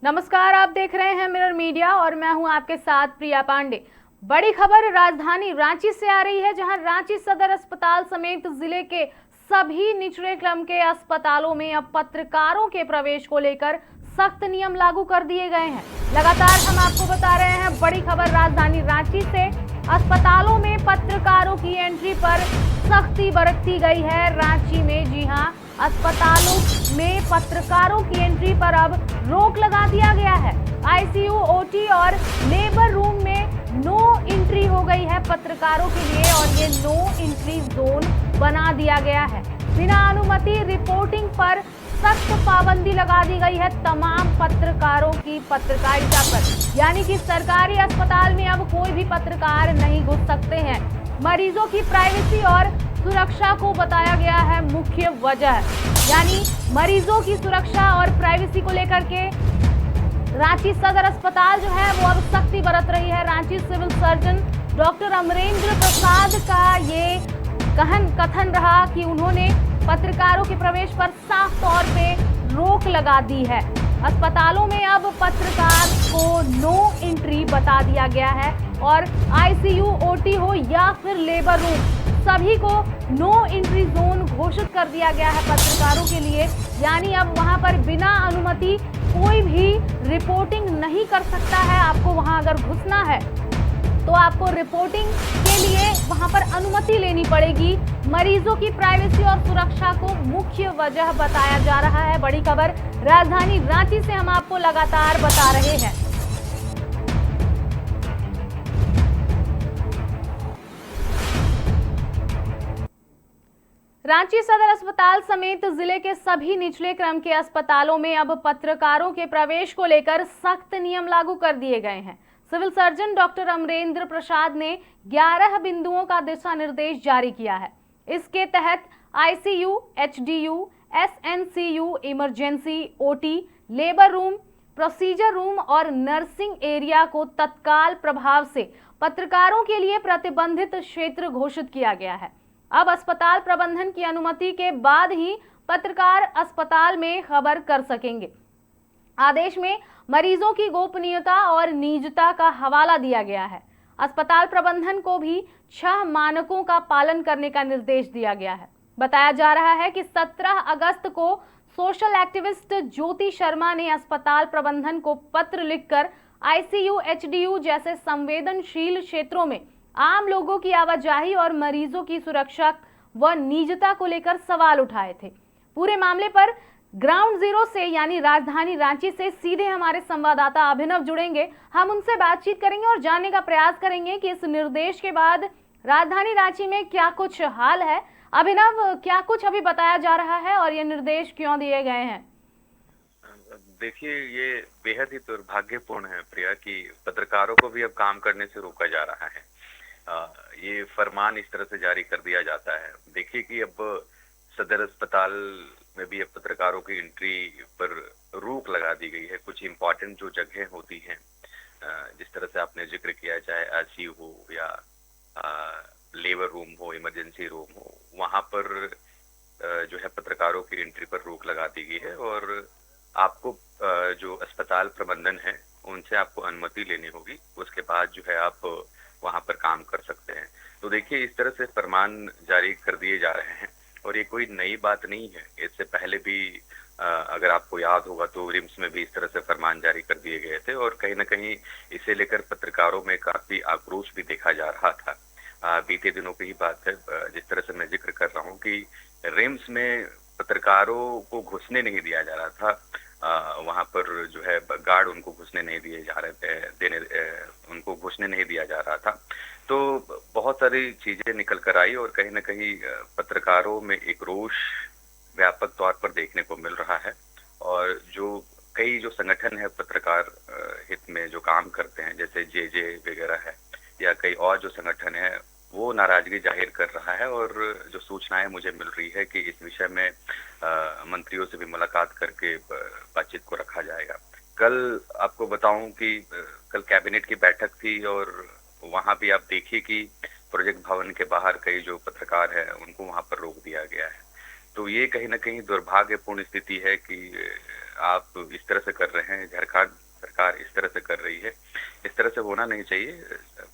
नमस्कार, आप देख रहे हैं मिरर मीडिया और मैं हूं आपके साथ प्रिया पांडे। बड़ी खबर राजधानी रांची से आ रही है, जहां रांची सदर अस्पताल समेत जिले के सभी निचले क्रम के अस्पतालों में अब पत्रकारों के प्रवेश को लेकर सख्त नियम लागू कर दिए गए हैं। लगातार हम आपको बता रहे हैं बड़ी खबर राजधानी रांची से। अस्पतालों में पत्रकारों की एंट्री पर सख्ती बरती गई है रांची में। जी हां, अस्पतालों में पत्रकारों की एंट्री पर अब रोक लगा दिया गया है। आईसीयू, ओटी और लेबर रूम में नो एंट्री हो गई है पत्रकारों के लिए और ये नो एंट्री जोन बना दिया गया है। बिना अनुमति रिपोर्टिंग पर सख्त पाबंदी लगा दी गई है तमाम पत्रकारों की पत्रकारिता पर, यानी कि सरकारी अस्पताल में अब कोई भी पत्रकार नहीं घुस सकते हैं। मरीजों की प्राइवेसी और सुरक्षा को बताया गया है मुख्य वजह, यानी मरीजों की सुरक्षा और प्राइवेसी को लेकर के रांची सदर अस्पताल जो है वो अब सख्ती बरत रही है। Ranchi civil surgeon doctor Amrendra Prasad का ये कथन रहा कि उन्होंने पत्रकारों के प्रवेश पर साफ तौर पे रोक लगा दी है। अस्पतालों में अब पत्रकार को नो एंट्री बता दिया गया है और आईसीयू, ओटी हो या फिर लेबर रूम, सभी को नो एंट्री जोन घोषित कर दिया गया है पत्रकारों के लिए। यानी अब वहां पर बिना अनुमति कोई भी रिपोर्टिंग नहीं कर सकता है। आपको वहां अगर घुसना है तो आपको रिपोर्टिंग के लिए वहां पर अनुमति लेनी पड़ेगी। मरीजों की प्राइवेसी और सुरक्षा को मुख्य वजह बताया जा रहा है। बड़ी खबर राजधानी रांची से हम आपको लगातार बता रहे हैं। रांची सदर अस्पताल समेत जिले के सभी निचले क्रम के अस्पतालों में अब पत्रकारों के प्रवेश को लेकर सख्त नियम लागू कर दिए गए हैं। सिविल सर्जन डॉक्टर अमरेंद्र प्रसाद ने 11 बिंदुओं का दिशा निर्देश जारी किया है। इसके तहत ICU, HDU, SNCU, emergency, OT, labour room, procedure room और नर्सिंग एरिया को तत्काल प्रभाव से पत्रकारों के लिए प्रतिबंधित क्षेत्र घोषित किया गया है। अब अस्पताल प्रबंधन की अनुमति के बाद ही पत्रकार अस्पताल में खबर कर सकेंगे। आदेश में मरीजों की गोपनीयता और निजता का हवाला दिया गया है। अस्पताल प्रबंधन को भी 6 मानकों का पालन करने का निर्देश दिया गया है। बताया जा रहा है कि 17 अगस्त को सोशल एक्टिविस्ट ज्योति शर्मा ने अस्पताल प्रबंधन को पत्र लिखकर आईसीयू, एचडीयू जैसे संवेदनशील क्षेत्रों में आम लोगों की आवाजाही और मरीजों की सुरक्षा व निजता को लेकर सवाल उठाए थे। पूरे मामले पर ग्राउंड जीरो से यानी राजधानी रांची से सीधे हमारे संवाददाता अभिनव जुड़ेंगे। हम उनसे बातचीत करेंगे और जानने का प्रयास करेंगे कि इस निर्देश के बाद राजधानी रांची में क्या कुछ हाल है। अभिनव, क्या कुछ अभी बताया जा रहा है और ये निर्देश क्यों दिए गए हैं? देखिए, ये बेहद ही दुर्भाग्यपूर्ण है प्रिया कि पत्रकारों को भी अब काम करने से रोका जा रहा है। ये फरमान इस तरह से जारी कर दिया जाता है। देखिए कि अब सदर अस्पताल में भी अब पत्रकारों की एंट्री पर रोक लगा दी गई है। कुछ इम्पोर्टेंट जो जगह होती हैं, जिस तरह से आपने जिक्र किया, चाहे आईसीयू हो या लेबर रूम हो, इमरजेंसी रूम हो, वहां पर जो है पत्रकारों की एंट्री पर रोक लगा दी गई है और आपको जो अस्पताल प्रबंधन है उनसे आपको अनुमति लेनी होगी। उसके बाद जो है आप वहां पर काम कर सकते हैं। तो देखिए, इस तरह से फरमान जारी कर दिए जा रहे हैं और ये कोई नई बात नहीं है। इससे पहले भी अगर आपको याद होगा तो रिम्स में भी इस तरह से फरमान जारी कर दिए गए थे और कहीं ना कहीं इसे लेकर पत्रकारों में काफी आक्रोश भी देखा जा रहा था। बीते दिनों की ही बात है, जिस तरह से मैं जिक्र कर रहा हूँ कि रिम्स में पत्रकारों को घुसने नहीं दिया जा रहा था। वहां पर जो है गार्ड उनको घुसने नहीं दिए जा रहे थे, उनको घुसने नहीं दिया जा रहा था। तो बहुत सारी चीजें निकल कर आई और कहीं ना कहीं पत्रकारों में एक रोष व्यापक तौर पर देखने को मिल रहा है और कई जो संगठन है पत्रकार हित में जो काम करते हैं, जैसे जे वगैरह है या कई और जो संगठन है, वो नाराजगी जाहिर कर रहा है। और जो सूचनाएं मुझे मिल रही है कि इस विषय में मंत्रियों से भी मुलाकात करके बातचीत को रखा जाएगा। कल आपको बताऊं कि कल कैबिनेट की बैठक थी और वहां भी आप देखिए कि प्रोजेक्ट भवन के बाहर कई जो पत्रकार हैं उनको वहां पर रोक दिया गया है। तो ये कहीं ना कहीं दुर्भाग्यपूर्ण स्थिति है कि आप इस तरह से कर रहे हैं, झारखंड सरकार इस तरह से कर रही है, इस तरह से होना नहीं चाहिए।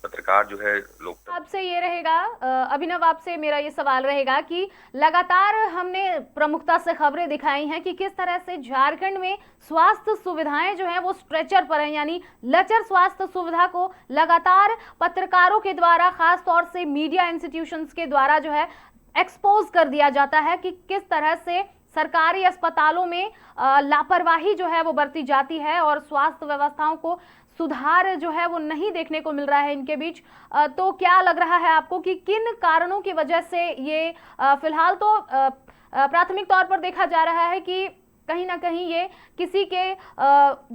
पत्रकार जो है लोकतंत्र। आपसे ये रहेगा अभिनव, आपसे मेरा ये सवाल रहेगा कि लगातार हमने प्रमुखता से खबरें दिखाई हैं कि किस तरह से झारखंड में स्वास्थ्य सुविधाएं जो हैं वो स्ट्रेचर पर हैं, यानी लचर स्वास्थ्य सुविधा को लगातार पत्रकारों के द्वारा, खास तौर से मीडिया इंस्टीट्यूशंस के द्वारा जो है एक्सपोज कर दिया जाता है कि किस तरह से सरकारी अस्पतालों में लापरवाही जो है वो बरती जाती है और स्वास्थ्य व्यवस्थाओं को सुधार जो है वो नहीं देखने को मिल रहा है इनके बीच। तो क्या लग रहा है आपको कि किन कारणों की वजह से ये फिलहाल तो प्राथमिक तौर पर देखा जा रहा है कि कहीं ना कहीं ये किसी के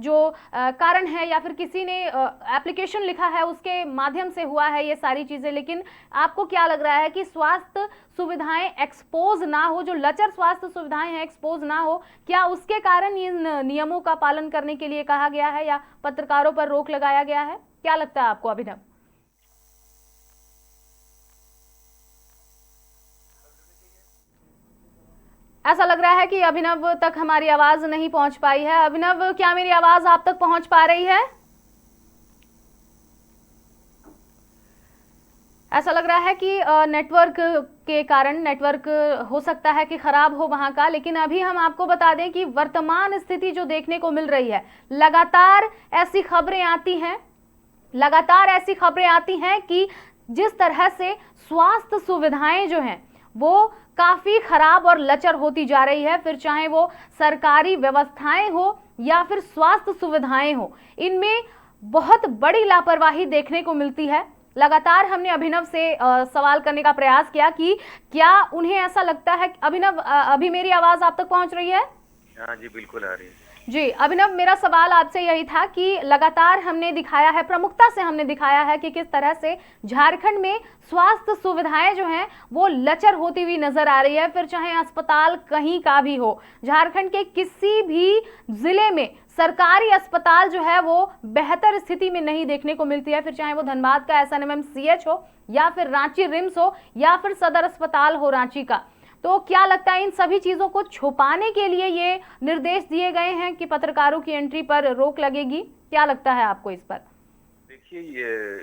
जो कारण है या फिर किसी ने एप्लीकेशन लिखा है उसके माध्यम से हुआ है ये सारी चीजें, लेकिन आपको क्या लग रहा है कि स्वास्थ्य सुविधाएं एक्सपोज ना हो, जो लचर स्वास्थ्य सुविधाएं हैं एक्सपोज ना हो, क्या उसके कारण इन नियमों का पालन करने के लिए कहा गया है या पत्रकारों पर रोक लगाया गया है? क्या लगता है आपको अभिनव? ऐसा लग रहा है कि अभिनव तक हमारी आवाज नहीं पहुंच पाई है। अभिनव, क्या मेरी आवाज आप तक पहुंच पा रही है? ऐसा लग रहा है कि नेटवर्क के कारण, नेटवर्क हो सकता है कि खराब हो वहां का, लेकिन अभी हम आपको बता दें कि वर्तमान स्थिति जो देखने को मिल रही है, लगातार ऐसी खबरें आती हैं कि जिस तरह से स्वास्थ्य सुविधाएं जो हैं वो काफी खराब और लचर होती जा रही है, फिर चाहे वो सरकारी व्यवस्थाएं हो या फिर स्वास्थ्य सुविधाएं हो, इनमें बहुत बड़ी लापरवाही देखने को मिलती है। लगातार हमने अभिनव से सवाल करने का प्रयास किया कि क्या उन्हें ऐसा लगता है। अभिनव, अभी मेरी आवाज आप तक पहुंच रही है? हाँ जी, बिल्कुल आ रही है जी अभिनव, मेरा सवाल आपसे यही था कि लगातार हमने दिखाया है, प्रमुखता से हमने दिखाया है कि किस तरह से झारखंड में स्वास्थ्य सुविधाएं जो हैं वो लचर होती हुई नजर आ रही है, फिर चाहे अस्पताल कहीं का भी हो। झारखंड के किसी भी जिले में सरकारी अस्पताल जो है वो बेहतर स्थिति में नहीं देखने को मिलती है, फिर चाहे वो धनबाद का SNMMCH हो या फिर रांची रिम्स हो या फिर सदर अस्पताल हो रांची का। तो क्या लगता है इन सभी चीजों को छुपाने के लिए ये निर्देश दिए गए हैं कि पत्रकारों की एंट्री पर रोक लगेगी? क्या लगता है आपको इस पर? देखिए,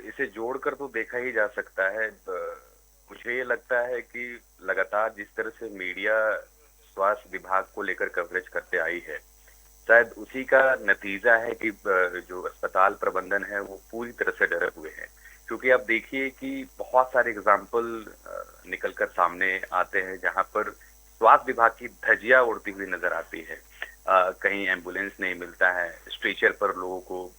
इसे जोड़कर तो देखा ही जा सकता है। मुझे ये लगता है कि लगातार जिस तरह से मीडिया स्वास्थ्य विभाग को लेकर कवरेज करते आई है, शायद उसी का नतीजा है कि जो अस्पताल प्रबंधन है वो पूरी तरह से डरे हुए हैं। क्योंकि आप देखिए कि बहुत सारे एग्जाम्पल निकलकर सामने आते हैं जहां पर स्वास्थ्य विभाग की धज्जियां उड़ती हुई नजर आती है। कहीं एम्बुलेंस नहीं मिलता है, स्ट्रेचर पर लोगों को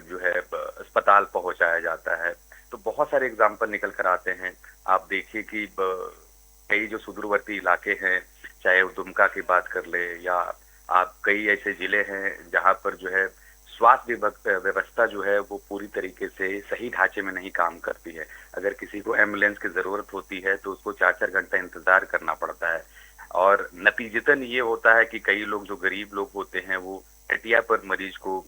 जो है अस्पताल पहुंचाया जाता है। तो बहुत सारे एग्जाम्पल निकल कर आते हैं। आप देखिए कि कई जो सुदूरवर्ती इलाके हैं, चाहे वो दुमका की बात कर ले या आप कई ऐसे जिले हैं जहां पर जो है स्वास्थ्य व्यवस्था जो है वो पूरी तरीके से सही ढांचे में नहीं काम करती है। अगर किसी को एम्बुलेंस की जरूरत होती है तो उसको 4-4 घंटा इंतजार करना पड़ता है और नतीजतन ये होता है कि कई लोग, जो गरीब लोग होते हैं, वो हटिया पर मरीज को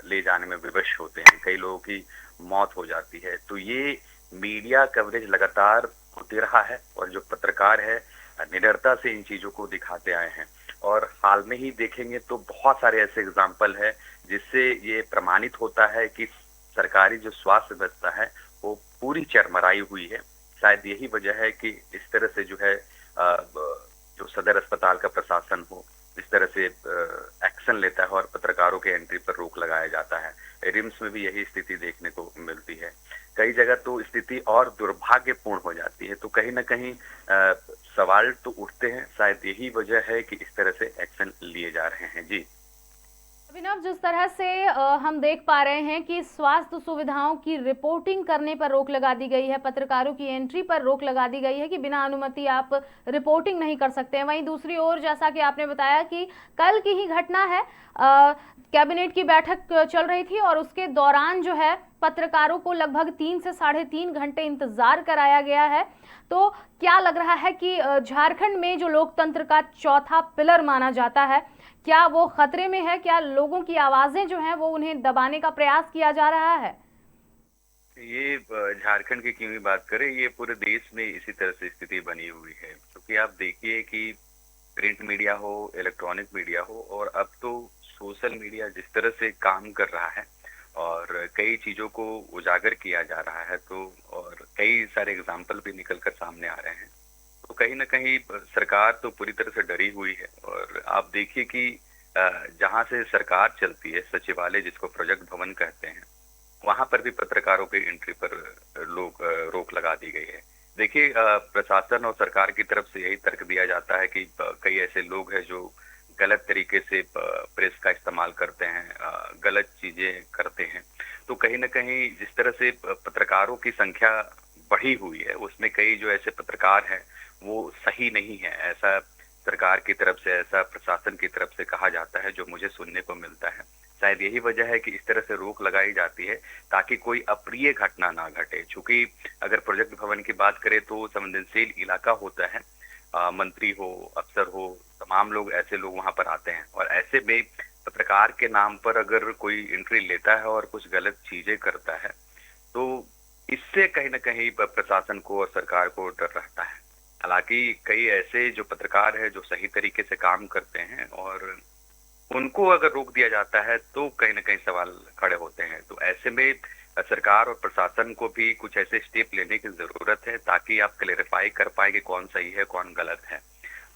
ले जाने में विवश होते हैं, कई लोगों की मौत हो जाती है। तो ये मीडिया कवरेज लगातार होते रहा है और जो पत्रकार है निडरता से इन चीजों को दिखाते आए हैं। और हाल में ही देखेंगे तो बहुत सारे ऐसे एग्जाम्पल है जिससे ये प्रमाणित होता है कि सरकारी जो स्वास्थ्य व्यवस्था है वो पूरी चरमराई हुई है। शायद यही वजह है कि इस तरह से जो है जो सदर अस्पताल का प्रशासन हो इस तरह से एक्शन लेता है और पत्रकारों के एंट्री पर रोक लगाया जाता है। रिम्स में भी यही स्थिति देखने को मिलती है। कई जगह तो स्थिति और दुर्भाग्यपूर्ण हो जाती है। तो कहीं ना कहीं सवाल तो उठते हैं। शायद यही वजह है कि इस तरह से एक्शन लिए जा रहे हैं। जी अभिनव, जिस तरह से हम देख पा रहे हैं कि स्वास्थ्य सुविधाओं की रिपोर्टिंग करने पर रोक लगा दी गई है, पत्रकारों की एंट्री पर रोक लगा दी गई है कि बिना अनुमति आप रिपोर्टिंग नहीं कर सकते हैं। वहीं दूसरी ओर, जैसा कि आपने बताया कि कल की ही घटना है, कैबिनेट की बैठक चल रही थी और उसके दौरान जो है पत्रकारों को लगभग 3 से 3.5 घंटे इंतजार कराया गया है। तो क्या लग रहा है कि झारखंड में जो लोकतंत्र का चौथा पिलर माना जाता है, क्या वो खतरे में है? क्या लोगों की आवाजें जो हैं वो उन्हें दबाने का प्रयास किया जा रहा है? ये झारखंड की क्यों ही बात करें, ये पूरे देश में इसी तरह से स्थिति बनी हुई है। क्योंकि आप देखिए कि प्रिंट मीडिया हो, इलेक्ट्रॉनिक मीडिया हो और अब तो सोशल मीडिया जिस तरह से काम कर रहा है और कई चीजों को उजागर किया जा रहा है, तो और कई सारे एग्जाम्पल भी निकल कर सामने आ रहे हैं, तो कहीं ना कहीं सरकार तो पूरी तरह से डरी हुई है। और आप देखिए कि जहां से सरकार चलती है, सचिवालय जिसको प्रोजेक्ट भवन कहते हैं, वहां पर भी पत्रकारों के एंट्री पर रोक लगा दी गई है। देखिए, प्रशासन और सरकार की तरफ से यही तर्क दिया जाता है कि कई ऐसे लोग हैं जो गलत तरीके से प्रेस का इस्तेमाल करते हैं, गलत चीजें करते हैं। तो कहीं ना कहीं जिस तरह से पत्रकारों की संख्या बढ़ी हुई है, उसमें कई जो ऐसे पत्रकार हैं वो सही नहीं है, ऐसा सरकार की तरफ से, ऐसा प्रशासन की तरफ से कहा जाता है, जो मुझे सुनने को मिलता है। शायद यही वजह है कि इस तरह से रोक लगाई जाती है ताकि कोई अप्रिय घटना ना घटे। चूंकि अगर प्रोजेक्ट भवन की बात करें तो संवेदनशील इलाका होता है, मंत्री हो, अफसर हो, तमाम लोग, ऐसे लोग वहां पर आते हैं, और ऐसे में पत्रकार के नाम पर अगर कोई एंट्री लेता है और कुछ गलत चीजें करता है, तो इससे कहीं ना कहीं प्रशासन को और सरकार को डर रहता है। हालांकि कई ऐसे जो पत्रकार हैं जो सही तरीके से काम करते हैं, और उनको अगर रोक दिया जाता है तो कहीं ना कहीं सवाल खड़े होते हैं। तो ऐसे में सरकार और प्रशासन को भी कुछ ऐसे स्टेप लेने की जरूरत है ताकि आप क्लेरिफाई कर पाए कि कौन सही है कौन गलत है।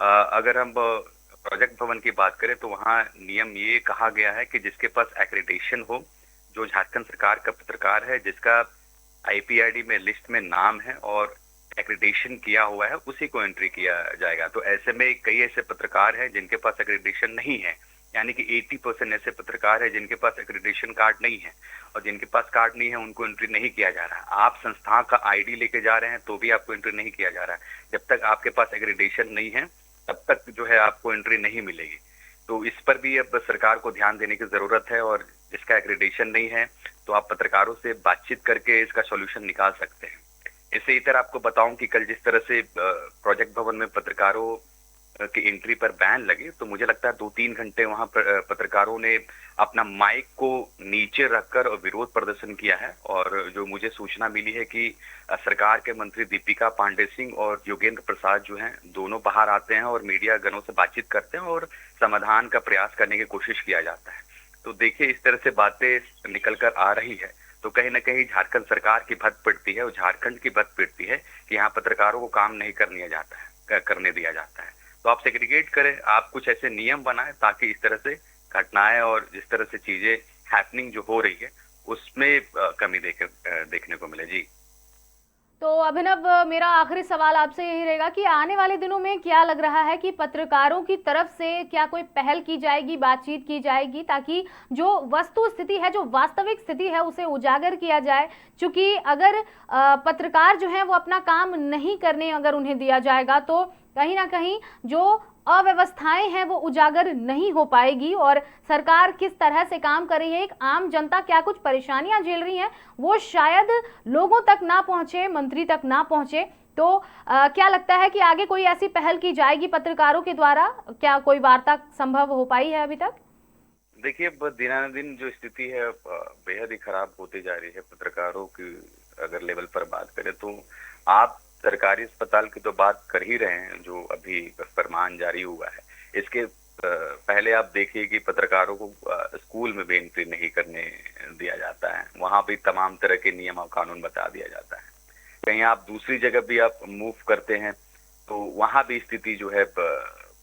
अगर हम प्रोजेक्ट भवन की बात करें तो वहाँ नियम ये कहा गया है कि जिसके पास एक्रेडिटेशन हो, जो झारखंड सरकार का पत्रकार है, जिसका आईपीआईडी में लिस्ट में नाम है और एक्रेडिटेशन किया हुआ है, उसी को एंट्री किया जाएगा। तो ऐसे में कई ऐसे पत्रकार हैं जिनके पास एक्रेडिटेशन नहीं है, यानी कि 80% ऐसे पत्रकार हैं जिनके पास एक्रेडिटेशन कार्ड नहीं है, और जिनके पास कार्ड नहीं है उनको एंट्री नहीं किया जा रहा है। आप संस्था का आईडी लेके जा रहे हैं तो भी आपको एंट्री नहीं किया जा रहा है। जब तक आपके पास एक्रेडिटेशन नहीं है तब तक जो है आपको एंट्री नहीं मिलेगी। तो इस पर भी अब सरकार को ध्यान देने की जरूरत है, और जिसका एक्रेडिटेशन नहीं है तो आप पत्रकारों से बातचीत करके इसका सोल्यूशन निकाल सकते हैं। इससे इधर आपको बताऊं कि कल जिस तरह से प्रोजेक्ट भवन में पत्रकारों की एंट्री पर बैन लगे, तो मुझे लगता है 2-3 घंटे वहां पत्रकारों ने अपना माइक को नीचे रखकर और विरोध प्रदर्शन किया है। और जो मुझे सूचना मिली है कि सरकार के मंत्री दीपिका पांडे सिंह और योगेंद्र प्रसाद जो हैं, दोनों बाहर आते हैं और मीडिया गणों से बातचीत करते हैं और समाधान का प्रयास करने की कोशिश किया जाता है। तो देखिए, इस तरह से बातें निकल कर आ रही है तो कहीं ना कहीं झारखंड सरकार की भद्द पिटती है और झारखंड की भद्द पिटती है कि यहाँ पत्रकारों को काम नहीं करने दिया जाता है। तो आप सेग्रीगेट करें, आप कुछ ऐसे नियम बनाएं ताकि इस तरह से घटनाएं और जिस तरह से चीजें हैपनिंग जो हो रही है उसमें कमी देखने को मिले। जी तो अभिनव, मेरा आखिरी सवाल आपसे यही रहेगा कि आने वाले दिनों में क्या लग रहा है कि पत्रकारों की तरफ से क्या कोई पहल की जाएगी, बातचीत की जाएगी, ताकि जो वस्तु स्थिति है, जो वास्तविक स्थिति है, उसे उजागर किया जाए? क्योंकि अगर पत्रकार जो है वो अपना काम नहीं करने अगर उन्हें दिया जाएगा तो कहीं ना कहीं जो अव्यवस्थाएं हैं वो उजागर नहीं हो पाएगी, और सरकार किस तरह से काम कर रही है, एक आम जनता क्या कुछ परेशानियां झेल रही हैं, वो शायद लोगों तक ना पहुंचे, मंत्री तक ना पहुंचे। तो क्या लगता है कि आगे कोई ऐसी पहल की जाएगी पत्रकारों के द्वारा? क्या कोई वार्ता संभव हो पाई है अभी तक? देखिए, दिनानुदिन जो स्थिति है बेहद ही खराब होती जा रही है। पत्रकारों की अगर लेवल पर बात करें तो आप सरकारी अस्पताल की तो बात कर ही रहे हैं, जो अभी फरमान जारी हुआ है। इसके पहले आप देखिए कि पत्रकारों को स्कूल में भी एंट्री नहीं करने दिया जाता है, वहां भी तमाम तरह के नियम और कानून बता दिया जाता है। कहीं आप दूसरी जगह भी आप मूव करते हैं तो वहां भी स्थिति जो है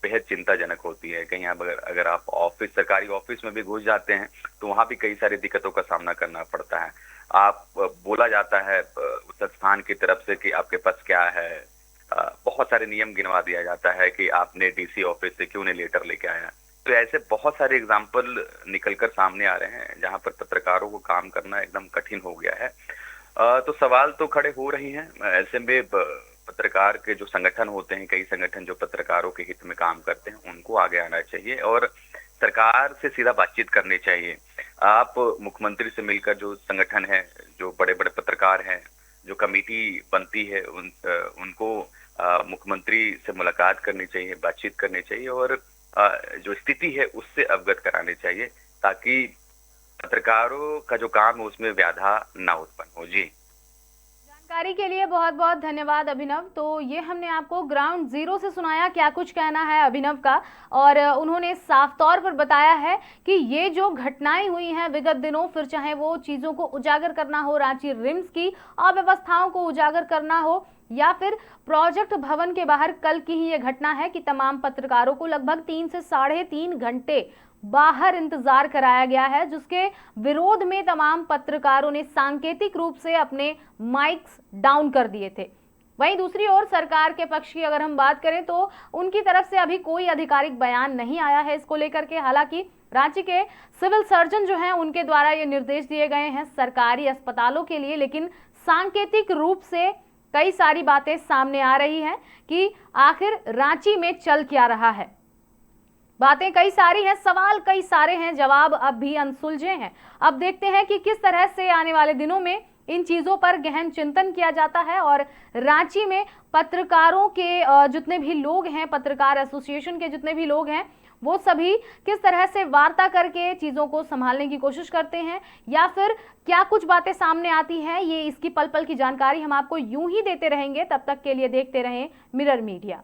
बेहद चिंताजनक होती है। कहीं आप अगर आप सरकारी ऑफिस में भी घुस जाते हैं तो वहां भी कई सारी दिक्कतों का सामना करना पड़ता है। आप बोला जाता है उस संस्थान की तरफ से कि आपके पास क्या है, बहुत सारे नियम गिनवा दिया जाता है कि आपने डीसी ऑफिस से क्यों नहीं लेटर लेके आया। तो ऐसे बहुत सारे एग्जाम्पल निकलकर सामने आ रहे हैं जहां पर पत्रकारों को काम करना एकदम कठिन हो गया है। तो सवाल तो खड़े हो रही हैं। ऐसे में पत्रकार के जो संगठन होते हैं, कई संगठन जो पत्रकारों के हित में काम करते हैं, उनको आगे आना चाहिए और सरकार से सीधा बातचीत करनी चाहिए। आप मुख्यमंत्री से मिलकर, जो संगठन है, जो बड़े बड़े पत्रकार हैं, जो कमेटी बनती है, उनको मुख्यमंत्री से मुलाकात करनी चाहिए, बातचीत करनी चाहिए और जो स्थिति है उससे अवगत करानी चाहिए ताकि पत्रकारों का जो काम है उसमें व्याधा ना उत्पन्न हो। जी। जानकारी के लिए बहुत बहुत धन्यवाद अभिनव। तो ये हमने आपको ग्राउंड जीरो से सुनाया क्या कुछ कहना है अभिनव का, और उन्होंने साफ तौर पर बताया है कि ये जो घटनाएं हुई हैं विगत दिनों, फिर चाहे वो चीज़ों को उजागर करना हो, रांची रिम्स की अव्यवस्थाओं को उजागर करना हो, या फिर प्रोजेक्ट भवन के बाहर कल की ही ये घटना है कि तमाम पत्रकारों को लगभग 3 से 3.5 घंटे बाहर इंतजार कराया गया है, जिसके विरोध में तमाम पत्रकारों ने सांकेतिक रूप से अपने माइक्स डाउन कर दिए थे। वहीं दूसरी ओर सरकार के पक्ष की अगर हम बात करें तो उनकी तरफ से अभी कोई आधिकारिक बयान नहीं आया है इसको लेकर के। हालांकि रांची के सिविल सर्जन जो हैं उनके द्वारा ये निर्देश दिए गए हैं सरकारी अस्पतालों के लिए, लेकिन सांकेतिक रूप से कई सारी बातें सामने आ रही हैं कि आखिर रांची में चल क्या रहा है। बातें कई सारी हैं, सवाल कई सारे हैं, जवाब अब भी अनसुलझे हैं। अब देखते हैं कि किस तरह से आने वाले दिनों में इन चीजों पर गहन चिंतन किया जाता है और रांची में पत्रकारों के जितने भी लोग हैं, पत्रकार एसोसिएशन के जितने भी लोग हैं, वो सभी किस तरह से वार्ता करके चीजों को संभालने की कोशिश करते हैं, या फिर क्या कुछ बातें सामने आती हैं, ये इसकी पल पल की जानकारी हम आपको यूं ही देते रहेंगे। तब तक के लिए देखते रहें मिरर मीडिया।